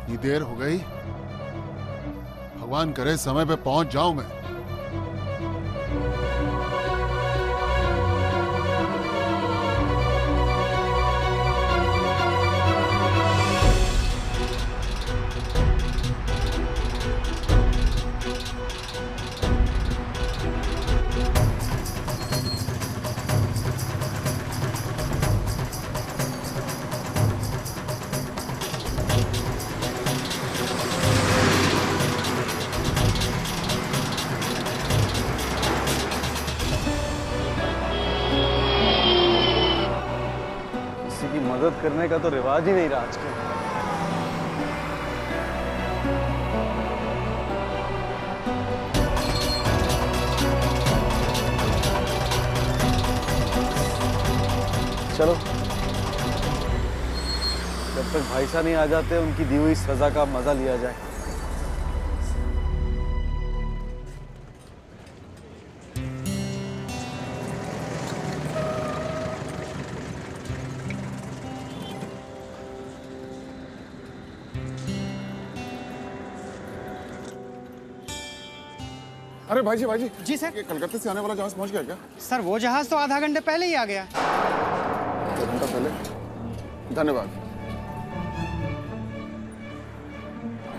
ये देर हो गई। भगवान करे समय पे पहुंच जाऊं मैं। मदद करने का तो रिवाज ही नहीं रहा आजकल। चलो, जब तक भाई साहब नहीं आ जाते उनकी दी हुई सजा का मजा लिया जाए। अरे भाई जी जी सर। ये कलकत्ते से आने वाला जहाज पहुंच गया क्या? सर वो जहाज तो आधा घंटे पहले ही आ गया। आधा घंटा पहले? धन्यवाद।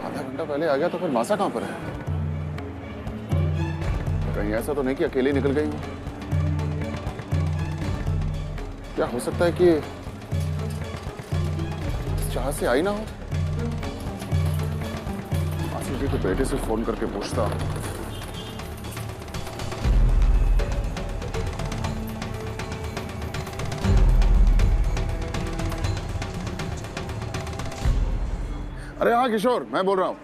आधा घंटा पहले आ गया तो फिर मासा कहां पर है? कहीं ऐसा तो नहीं कि अकेले निकल गई हूं? क्या हो सकता है कि इस जहाज से आई ना हो? मासी जी के बेटे से फोन करके पूछता। अरे हाँ किशोर, मैं बोल रहा हूँ।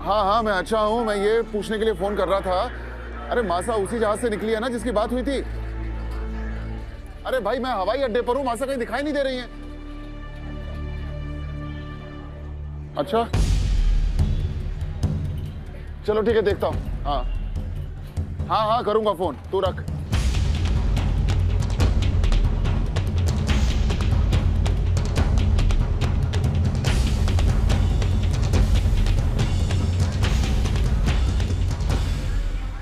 हाँ मैं अच्छा हूँ। मैं ये पूछने के लिए फोन कर रहा था, अरे मासा उसी जहाज से निकली है ना जिसकी बात हुई थी? अरे भाई मैं हवाई अड्डे पर हूँ, मासा कहीं दिखाई नहीं दे रही है। अच्छा चलो ठीक है, देखता हूँ। हाँ करूंगा फोन, तू रख।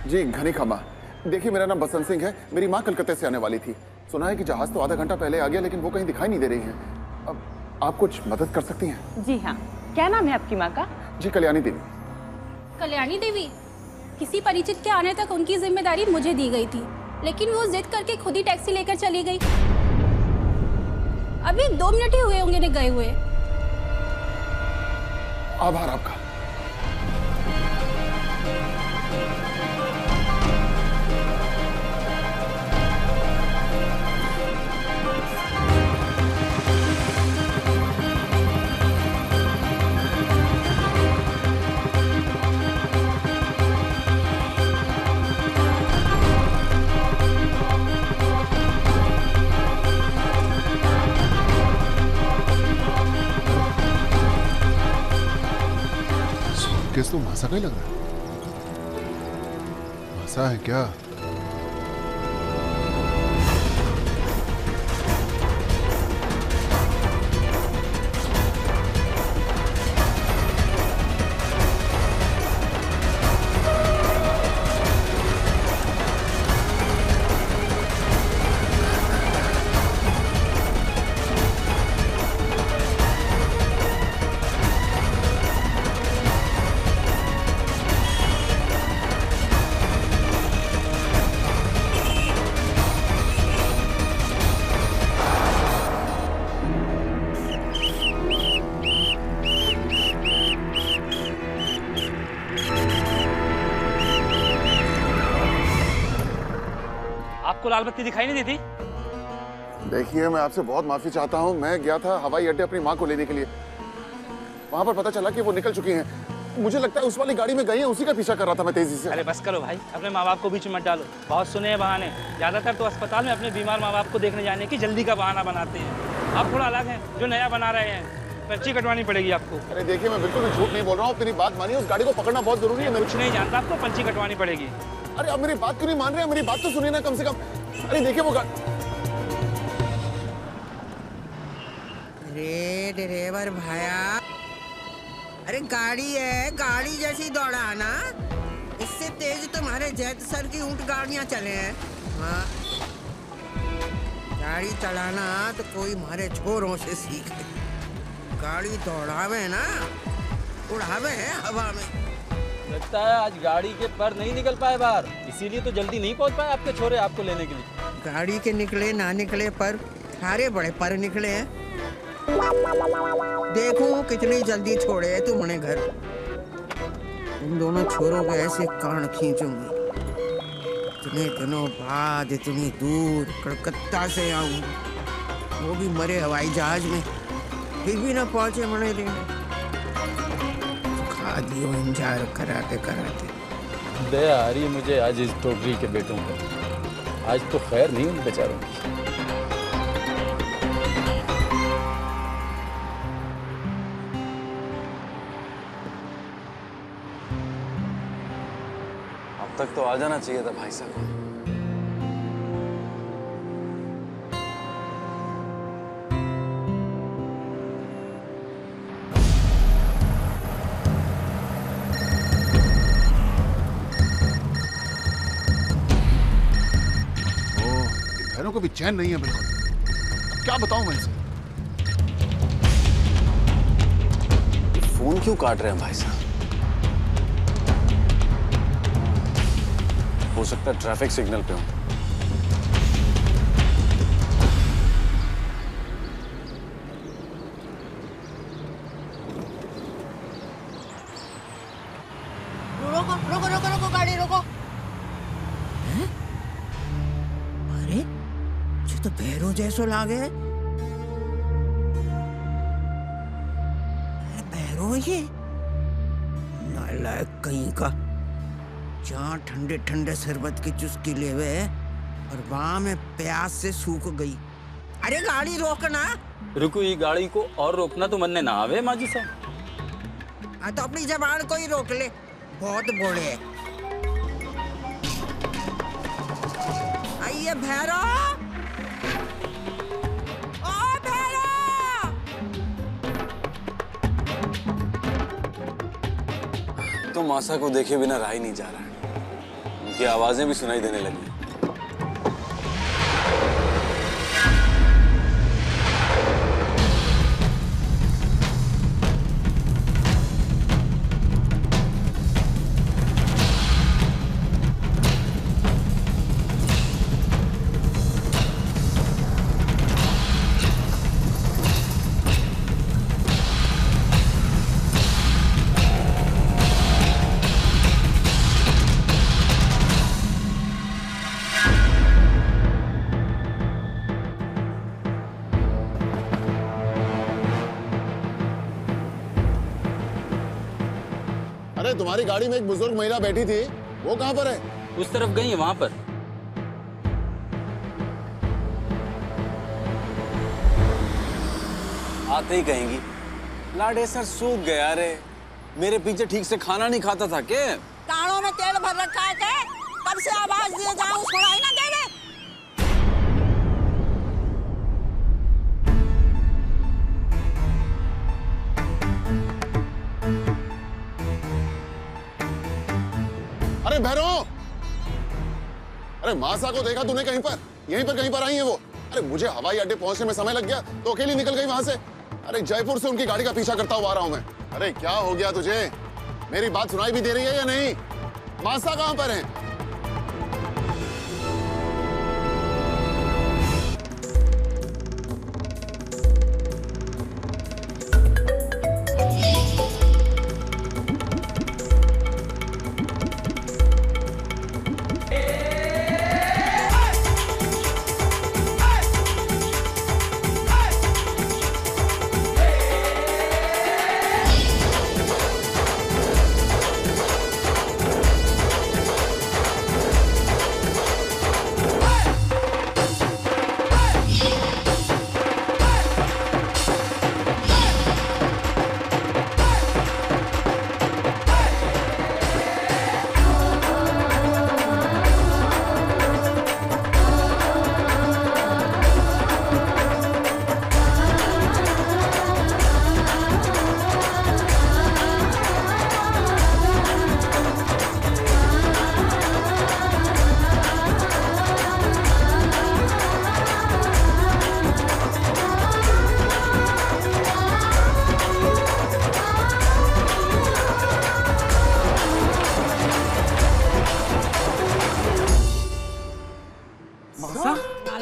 जी घनी खमा। देखिए मेरा नाम बसंत सिंह है। मेरी माँ कलकत्ते से आने वाली थी। सुना है कि जहाज तो आधा घंटा पहले आ गया, लेकिन वो कहीं दिखाई नहीं दे रही है। अब आप कुछ मदद कर सकती हैं? जी हाँ। क्या नाम है आपकी माँ का? जी कल्याणी देवी। कल्याणी देवी? किसी परिचित के आने तक उनकी जिम्मेदारी मुझे दी गई थी, लेकिन वो जिद करके खुद ही टैक्सी लेकर चली गई। अभी 2 मिनट ही हुए होंगे गए हुए। आभार आपका। केस तो मासा का ही लग रहा है। मासा है क्या? आपको लाल बत्ती दिखाई नहीं देती? देखिए मैं आपसे बहुत माफी चाहता हूँ। मैं गया था हवाई अड्डे अपनी माँ को लेने के लिए। वहां पर पता चला कि वो निकल चुकी हैं। मुझे लगता है उस वाली गाड़ी में गई है, उसी का पीछा कर रहा था मैं तेजी से। अरे बस करो भाई, अपने माँ बाप को बीच में मत डालो। बहुत सुने हैं बहाने। ज्यादातर तो अस्पताल में अपने बीमार माँ बाप को देखने जाने की जल्दी का बहाना बनाते हैं। आप थोड़ा अलग हैं, जो नया बना रहे हैं। पर्ची कटवानी पड़ेगी आपको। अरे देखिए मैं बिल्कुल भी झूठ नहीं बोल रहा हूँ। मेरी बात मानिए, उस गाड़ी को पकड़ना बहुत जरूरी है। मैं कुछ नहीं जानता, आपको पर्ची कटवानी पड़ेगी। अरे अब मेरी बात क्यों नहीं मान रहे हैं? मेरी बात तो सुनिए ना कम से कम। अरे देखिए वो अरे ड्राइवर भाया, अरे गाड़ी है, गाड़ी जैसी दौड़ाना। इससे तेज तुम्हारे जैत सर की ऊंट गाड़ियां चले हैं। हाँ, गाड़ी चलाना तो कोई हमारे छोरों से सीखे। गाड़ी दौड़ावे ना, उड़ावे है हवा में। लगता है आज गाड़ी के पर नहीं निकल पाए बाहर, इसीलिए तो जल्दी नहीं पहुंच पाए आपके छोरे आपको लेने के लिए। गाड़ी के निकले ना निकले पर सारे बड़े पर निकले हैं। देखो कितनी जल्दी छोड़े है तुमने घर। इन दोनों छोरों के ऐसे कान खींचूंगी। इतने दिनों बाद इतनी दूर कलकत्ता से आऊं, वो भी मरे हवाई जहाज में, फिर भी ना पहुंचे मने लेने। खा दियो इंतजार कराते कराते। दया आ रही है मुझे आज इस टोकरी के बेटों पर। आज तो खैर नहीं उन बेचारों की। अब तक तो आ जाना चाहिए था भाई साहब। बहनों को भी चैन नहीं है बिल्कुल। क्या बताऊं मैं इसे? फोन क्यों काट रहे हैं भाई साहब? हो सकता है ट्रैफिक सिग्नल पे हो। रोको रोको रोको रोको, गाड़ी रोको। हैं? अरे ये तो भैरों जैसो लागे। भैरों ये नालायक कहीं का। जहाँ ठंडे ठंडे शरबत की चुस्की लेवे और वहां में प्यास से सूख गई। अरे गाड़ी रोकना। रुको, ये गाड़ी को और रोकना तो मन ने ना आवे माजी साहब। हाँ तो अपनी जबान को ही रोक ले, बहुत बोले है। आइए भैरो, ओ भैरो। तो मासा को देखे बिना रहा ही नहीं जा रहा है। उनकी आवाजें भी सुनाई देने लगी। अरे तुम्हारी गाड़ी में एक बुजुर्ग महिला बैठी थी, वो कहाँ पर है? उस तरफ गई है, वहां पर। आते ही कहेंगी लाडे सर सूख गया रे, मेरे पीछे ठीक से खाना नहीं खाता था के? कानों में तेल भर रखा है के? कब से आवाज दिए जाऊं, सुनाई ना दे रहे? अरे भैरो, अरे मासा को देखा तूने कहीं पर? यहीं पर कहीं पर आई है वो। अरे मुझे हवाई अड्डे पहुंचने में समय लग गया तो अकेली निकल गई वहां से। अरे जयपुर से उनकी गाड़ी का पीछा करता हुआ आ रहा हूं मैं। अरे क्या हो गया तुझे? मेरी बात सुनाई भी दे रही है या नहीं? मासा कहां पर है?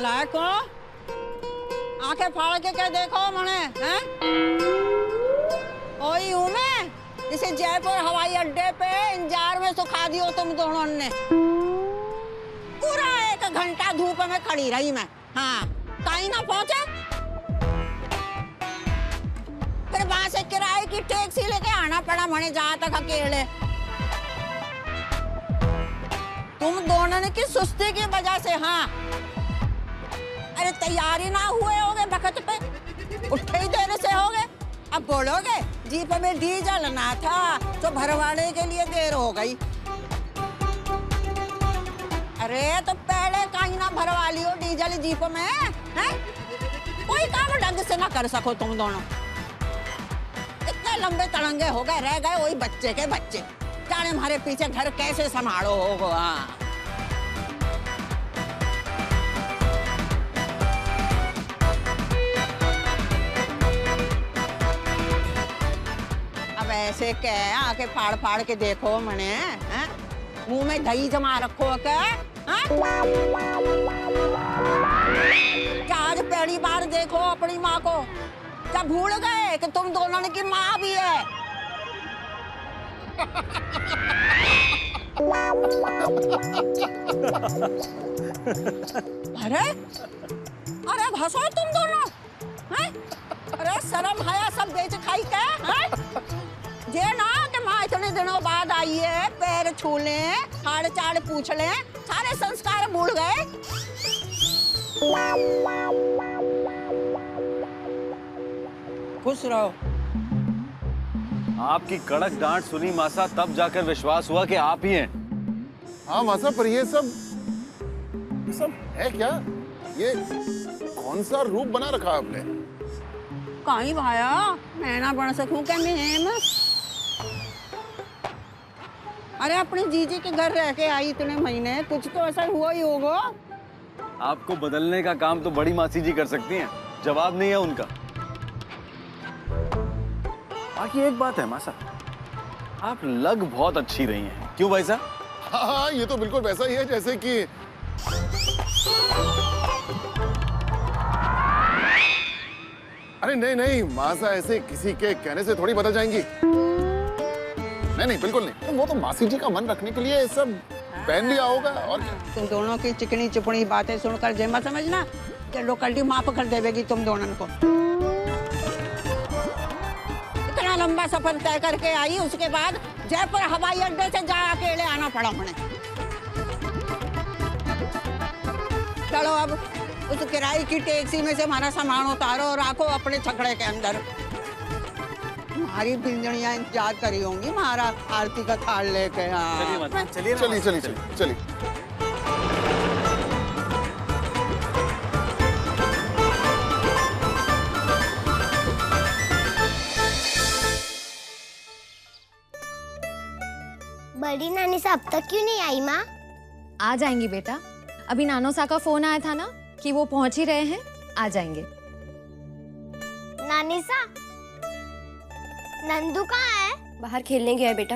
नालायक हो, आंखें फाड़ के देखो मने हैं? ओई हूँ मैं, जिसे जयपुर हवाई अड्डे पे इंतजार में सुखा दियो तुम दोनों ने। पूरा 1 घंटा धूप में खड़ी रही मैं, हाँ कहीं ना पहुंचे। फिर वहां से किराए की टैक्सी लेके आना पड़ा मने जहाँ तक अकेले। तुम दोनों ने की सुस्ती की वजह से, हाँ। अरे तैयारी ना हुए होगे वक्त पे, उठे ही देर से होगे। अब बोलोगे जीप में डीजल ना था तो भरवाने के लिए देर हो गई। अरे तो पहले कहीं ना भरवा लियो डीजल जीप में, हैं? कोई काम ढंग से ना कर सको तुम दोनों। इतने लंबे तड़ंगे हो गए, रह गए वही बच्चे के बच्चे। जाने हमारे पीछे घर कैसे संभालो होगा। हाँ। अब ऐसे क्या आके फाड़ फाड़ के देखो मने, हैं? मुंह में दही जमा रखो क्या? आज पहली बार देखो अपनी माँ को, क्या भूल गए कि तुम दोनों की माँ भी है? अरे अरे हंसो तुम दोनों, हैं? अरे शर्म हया सब बेच खाई क्या, हैं? ये ना कि माँ इतने दिनों बाद आई है, पैर छू लें, हाड़ चाड़ पूछ लें, सारे संस्कार भूल गए। खुश रहो। आपकी कड़क डांट सुनी मासा, तब जाकर विश्वास हुआ कि आप ही हैं। हाँ मासा, पर ये सब है क्या? ये कौन सा रूप बना रखा आपने? कहीं भाया मैं ना बन सकूं क्या मैं? अरे अपने जीजी के घर रह के आई इतने महीने, कुछ तो ऐसा हुआ ही होगा। आपको बदलने का काम तो बड़ी मासी जी कर सकती हैं, जवाब नहीं है उनका। बाकी एक बात है मासा, आप लग बहुत अच्छी रही हैं। क्यों भाई साहब? हाँ, ये तो बिल्कुल वैसा ही है जैसे कि अरे नहीं नहीं मासा, ऐसे किसी के कहने से थोड़ी बदल जाएंगी। नहीं नहीं बिल्कुल नहीं, तो वो तो मासी जी का मन रखने के लिए सब पहन लिया होगा और क्या। तुम दोनों की चिकनी चुपड़ी बातें सुनकर जे मत समझना कि लोकल्टी माफ कर देगी तुम दोनों को। इतना लंबा सफर तय करके आई, उसके बाद जयपुर हवाई अड्डे से जा अकेले आना पड़ा उन्हें। चलो अब उस किराए की टैक्सी में से हमारा सामान उतारो और रखो अपने छकड़े के अंदर। हमारी बिंदनियां इंतजार करी होंगी हमारा आरती का थाल लेके। हाँ चलिए चलिए चलिए चलिए चलिए। बड़ी नानी सा अब तक क्यों नहीं आई माँ? आ जाएंगी बेटा, अभी नानो सा का फोन आया था ना कि वो पहुंच ही रहे हैं, आ जाएंगे। नानी सा, नंदू कहाँ है? बाहर खेलने गया है बेटा,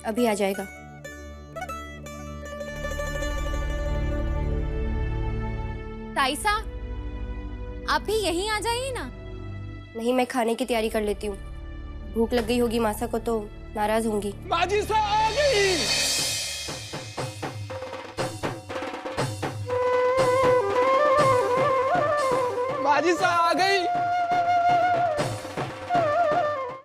अभी आ जाएगा। ताईसा, आप भी यहीं आ जाइए ना। नहीं, मैं खाने की तैयारी कर लेती हूँ। भूख लग गई होगी मासा को तो नाराज होंगी। बाजी सा आ गई। बाजी सा आ गई।